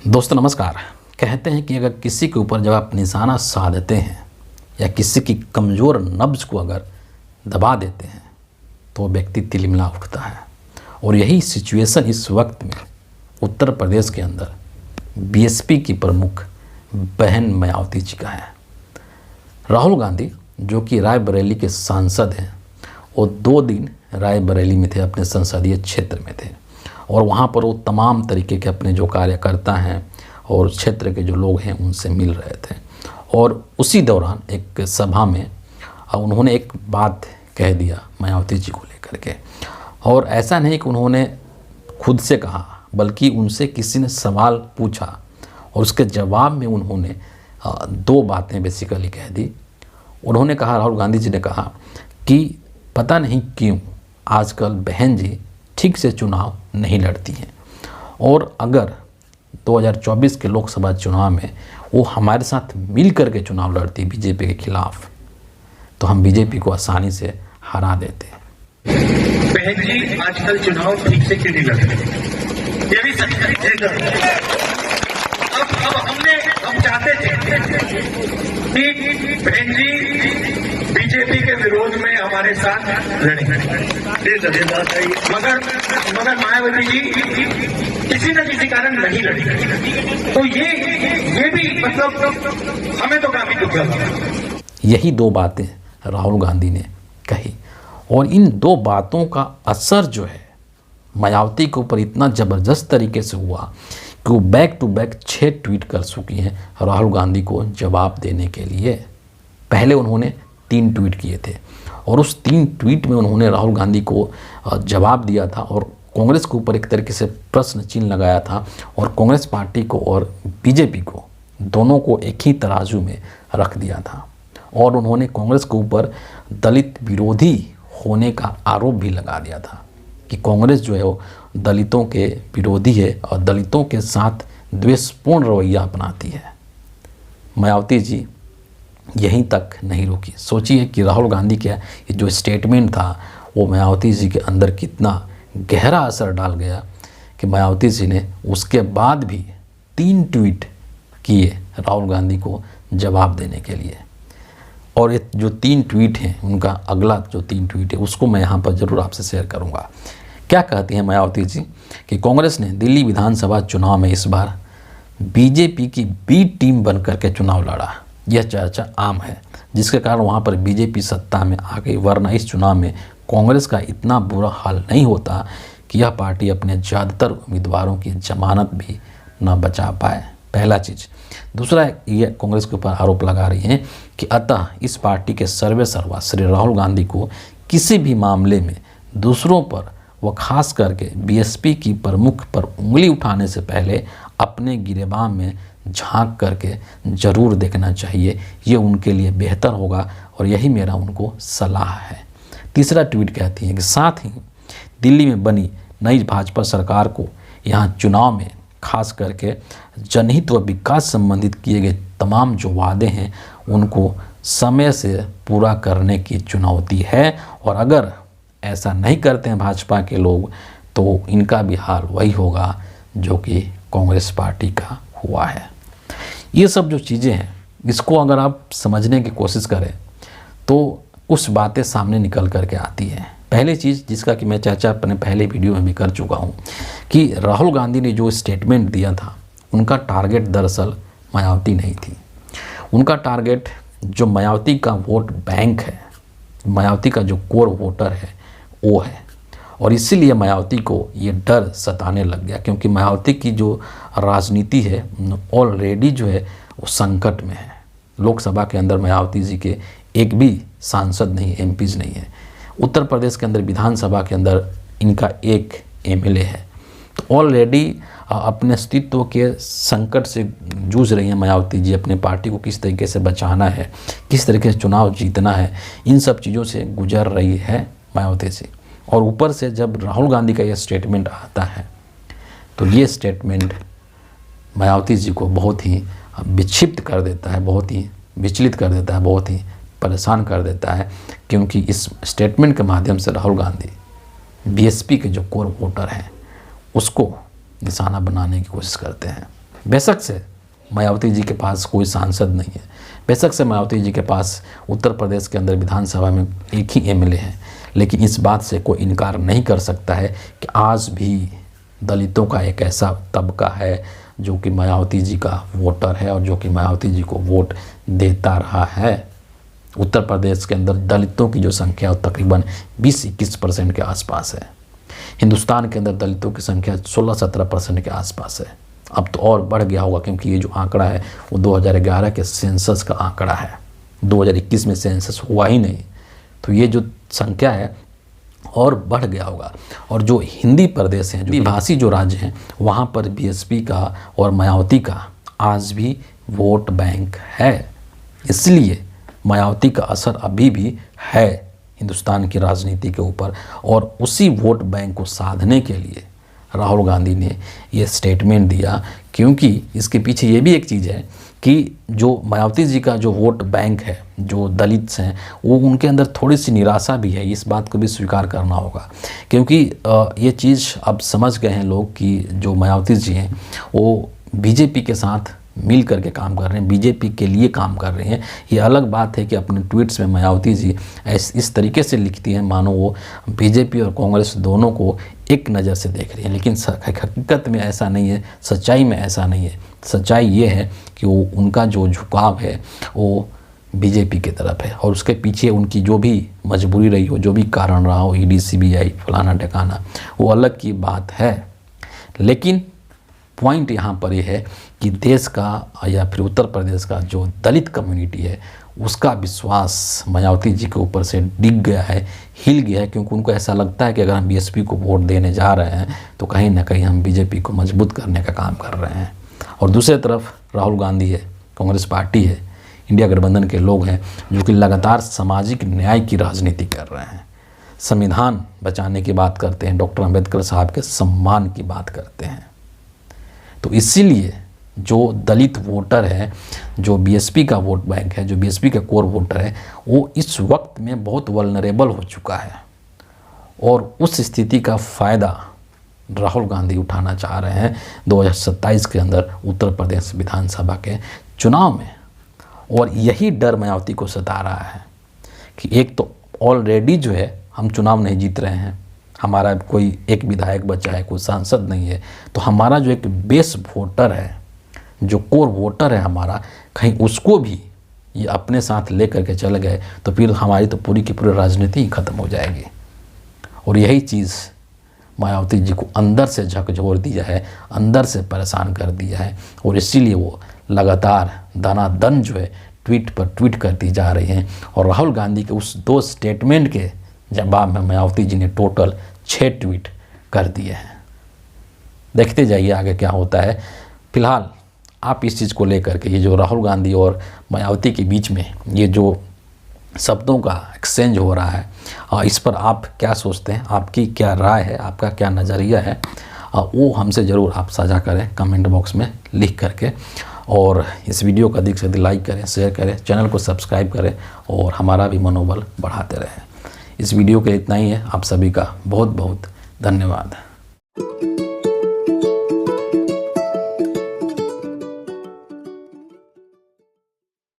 दोस्तों नमस्कार। कहते हैं कि अगर किसी के ऊपर जब आप निशाना साधते हैं या किसी की कमज़ोर नब्ज़ को अगर दबा देते हैं तो व्यक्ति तिलमिला उठता है। और यही सिचुएशन इस वक्त में उत्तर प्रदेश के अंदर बीएसपी की प्रमुख बहन मायावती जी का है। राहुल गांधी जो कि रायबरेली के सांसद हैं, वो 2 दिन रायबरेली में थे, अपने संसदीय क्षेत्र में थे और वहाँ पर वो तमाम तरीके के अपने जो कार्यकर्ता हैं और क्षेत्र के जो लोग हैं उनसे मिल रहे थे। और उसी दौरान एक सभा में उन्होंने एक बात कह दिया मायावती जी को लेकर के। और ऐसा नहीं कि उन्होंने खुद से कहा, बल्कि उनसे किसी ने सवाल पूछा और उसके जवाब में उन्होंने 2 बातें बेसिकली कह दी। उन्होंने कहा, राहुल गांधी जी ने कहा कि पता नहीं क्यों आजकल बहन जी ठीक से चुनाव नहीं लड़ती हैं और अगर 2024 के लोकसभा चुनाव में वो हमारे साथ मिल कर के चुनाव लड़ती बीजेपी के खिलाफ तो हम बीजेपी को आसानी से हरा देते। बहन जी आजकल चुनाव ठीक से क्यों नहीं लड़ते, ये भी सच है। हम चाहते थे कि बहन जी बीजेपी के विरोध में हमारे साथ लड़े, मगर मायावती जी किसी न किसी कारण नहीं लड़ी। तो ये भी मतलब हमें तो काफी दुख लगा। यही 2 बातें राहुल गांधी ने कही और इन 2 बातों का असर जो है मायावती के ऊपर इतना ज़बरदस्त तरीके से हुआ कि वो बैक टू बैक 6 ट्वीट कर चुकी हैं राहुल गांधी को जवाब देने के लिए। पहले उन्होंने 3 ट्वीट किए थे और उस 3 ट्वीट में उन्होंने राहुल गांधी को जवाब दिया था और कांग्रेस के ऊपर एक तरीके से प्रश्न चिन्ह लगाया था और कांग्रेस पार्टी को और बीजेपी को दोनों को एक ही तराजू में रख दिया था। और उन्होंने कांग्रेस के ऊपर दलित विरोधी होने का आरोप भी लगा दिया था कि कांग्रेस जो है वो दलितों के विरोधी है और दलितों के साथ द्वेषपूर्ण रवैया अपनाती है। मायावती जी यहीं तक नहीं रुकी। सोचिए कि राहुल गांधी का ये जो स्टेटमेंट था वो मायावती जी के अंदर कितना गहरा असर डाल गया कि मायावती जी ने उसके बाद भी 3 ट्वीट किए राहुल गांधी को जवाब देने के लिए। और ये जो 3 ट्वीट हैं उनका अगला जो 3 ट्वीट है उसको मैं यहाँ पर ज़रूर आपसे शेयर करूँगा। क्या कहती हैं मायावती जी कि कांग्रेस ने दिल्ली विधानसभा चुनाव में इस बार बीजेपी की बी टीम बनकर के चुनाव लड़ा। यह चर्चा आम है जिसके कारण वहाँ पर बीजेपी सत्ता में आ गई, वरना इस चुनाव में कांग्रेस का इतना बुरा हाल नहीं होता कि यह पार्टी अपने ज़्यादातर उम्मीदवारों की जमानत भी न बचा पाए। पहला चीज़। दूसरा, ये कांग्रेस के ऊपर आरोप लगा रही हैं कि अतः इस पार्टी के सर्वेसर्वा श्री राहुल गांधी को किसी भी मामले में दूसरों पर व खास करके बीएसपी की प्रमुख पर उंगली उठाने से पहले अपने गिरेबान में झांक करके ज़रूर देखना चाहिए। ये उनके लिए बेहतर होगा और यही मेरा उनको सलाह है। तीसरा ट्वीट कहती है कि साथ ही दिल्ली में बनी नई भाजपा सरकार को यहाँ चुनाव में खास करके जनहित व विकास संबंधित किए गए तमाम जो वादे हैं उनको समय से पूरा करने की चुनौती है और अगर ऐसा नहीं करते हैं भाजपा के लोग तो इनका भी हाल वही होगा जो कि कांग्रेस पार्टी का हुआ है। ये सब जो चीज़ें हैं इसको अगर आप समझने की कोशिश करें तो कुछ बातें सामने निकल कर के आती हैं। पहली चीज़ जिसका कि मैं चर्चा अपने पहले वीडियो में भी कर चुका हूँ कि राहुल गांधी ने जो स्टेटमेंट दिया था उनका टारगेट दरअसल मायावती नहीं थी। उनका टारगेट जो मायावती का वोट बैंक है, मायावती का जो कोर वोटर है वो है। और इसीलिए मायावती को ये डर सताने लग गया क्योंकि मायावती की जो राजनीति है ऑलरेडी जो है वो संकट में है। लोकसभा के अंदर मायावती जी के एक भी सांसद नहीं, एमपीज नहीं है। उत्तर प्रदेश के अंदर विधानसभा के अंदर इनका एक एमएलए है। तो ऑलरेडी अपने अस्तित्व के संकट से जूझ रही हैं मायावती जी। अपने पार्टी को किस तरीके से बचाना है, किस तरीके से चुनाव जीतना है, इन सब चीज़ों से गुजर रही है मायावती जी। और ऊपर से जब राहुल गांधी का यह स्टेटमेंट आता है तो ये स्टेटमेंट मायावती जी को बहुत ही विक्षिप्त कर देता है, बहुत ही विचलित कर देता है, बहुत ही परेशान कर देता है क्योंकि इस स्टेटमेंट के माध्यम से राहुल गांधी बीएसपी के जो कोर वोटर हैं उसको निशाना बनाने की कोशिश करते हैं। बेशक से मायावती जी के पास कोई सांसद नहीं है, बेशक से मायावती जी के पास उत्तर प्रदेश के अंदर विधानसभा में एक ही एमएलए है, लेकिन इस बात से कोई इनकार नहीं कर सकता है कि आज भी दलितों का एक ऐसा तबका है जो कि मायावती जी का वोटर है और जो कि मायावती जी को वोट देता रहा है। उत्तर प्रदेश के अंदर दलितों की जो संख्या है तकरीबन 20-21% के आसपास है। हिंदुस्तान के अंदर दलितों की संख्या 16-17% के आसपास है। अब तो और बढ़ गया होगा, क्योंकि ये जो आंकड़ा है वो 2011 के सेंसस का आंकड़ा है, 2021 में सेंसस हुआ ही नहीं, तो ये जो संख्या है और बढ़ गया होगा। और जो हिंदी प्रदेश हैं, जो भाषी जो राज्य हैं, वहाँ पर बीएसपी का और मायावती का आज भी वोट बैंक है। इसलिए मायावती का असर अभी भी है हिंदुस्तान की राजनीति के ऊपर, और उसी वोट बैंक को साधने के लिए राहुल गांधी ने ये स्टेटमेंट दिया। क्योंकि इसके पीछे ये भी एक चीज़ है कि जो मायावती जी का जो वोट बैंक है, जो दलित हैं, वो उनके अंदर थोड़ी सी निराशा भी है, इस बात को भी स्वीकार करना होगा। क्योंकि ये चीज़ अब समझ गए हैं लोग कि जो मायावती जी हैं वो बीजेपी के साथ मिल करके काम कर रहे हैं, बीजेपी के लिए काम कर रहे हैं। ये अलग बात है कि अपने ट्वीट्स में मायावती जी इस तरीके से लिखती हैं मानो वो बीजेपी और कांग्रेस दोनों को एक नज़र से देख रही है, लेकिन हकीकत में ऐसा नहीं है, सच्चाई में ऐसा नहीं है। सच्चाई ये है कि वो उनका जो झुकाव है वो बीजेपी की तरफ है, और उसके पीछे उनकी जो भी मजबूरी रही हो, जो भी कारण रहा हो, ईडी सीबीआई फलाना ठिकाना, वो अलग की बात है। लेकिन पॉइंट यहाँ पर यह है कि देश का या फिर उत्तर प्रदेश का जो दलित कम्युनिटी है उसका विश्वास मायावती जी के ऊपर से डिग गया है, हिल गया है, क्योंकि उनको ऐसा लगता है कि अगर हम बीएसपी को वोट देने जा रहे हैं तो कहीं ना कहीं हम बीजेपी को मजबूत करने का काम कर रहे हैं। और दूसरी तरफ राहुल गांधी है, कांग्रेस पार्टी है, इंडिया गठबंधन के लोग हैं जो कि लगातार सामाजिक न्याय की राजनीति कर रहे हैं, संविधान बचाने की बात करते हैं, डॉक्टर अंबेडकर साहब के सम्मान की बात करते हैं। तो इसीलिए जो दलित वोटर है, जो बीएसपी का वोट बैंक है, जो बीएसपी का कोर वोटर है, वो इस वक्त में बहुत वल्नरेबल हो चुका है, और उस स्थिति का फ़ायदा राहुल गांधी उठाना चाह रहे हैं 2027 के अंदर उत्तर प्रदेश विधानसभा के चुनाव में। और यही डर मायावती को सता रहा है कि एक तो ऑलरेडी जो है हम चुनाव नहीं जीत रहे हैं, हमारा कोई एक विधायक बचा है, कोई सांसद नहीं है, तो हमारा जो एक बेस वोटर है, जो कोर वोटर है हमारा, कहीं उसको भी ये अपने साथ ले करके चल गए तो फिर हमारी तो पूरी की पूरी राजनीति ही खत्म हो जाएगी। और यही चीज़ मायावती जी को अंदर से झकझोर दिया है, अंदर से परेशान कर दिया है, और इसीलिए वो लगातार दनादन जो है ट्वीट पर ट्वीट करती जा रही हैं। और राहुल गांधी के उस 2 स्टेटमेंट के जवाब में मायावती जी ने टोटल 6 ट्वीट कर दिए हैं। देखते जाइए आगे क्या होता है। फिलहाल आप इस चीज़ को लेकर के, ये जो राहुल गांधी और मायावती के बीच में ये जो शब्दों का एक्सचेंज हो रहा है, इस पर आप क्या सोचते हैं, आपकी क्या राय है, आपका क्या नज़रिया है, वो हमसे ज़रूर आप साझा करें कमेंट बॉक्स में लिख करके। और इस वीडियो को अधिक से अधिक लाइक करें, शेयर करें, चैनल को सब्सक्राइब करें और हमारा भी मनोबल बढ़ाते रहें। इस वीडियो के लिए इतना ही है। आप सभी का बहुत बहुत धन्यवाद।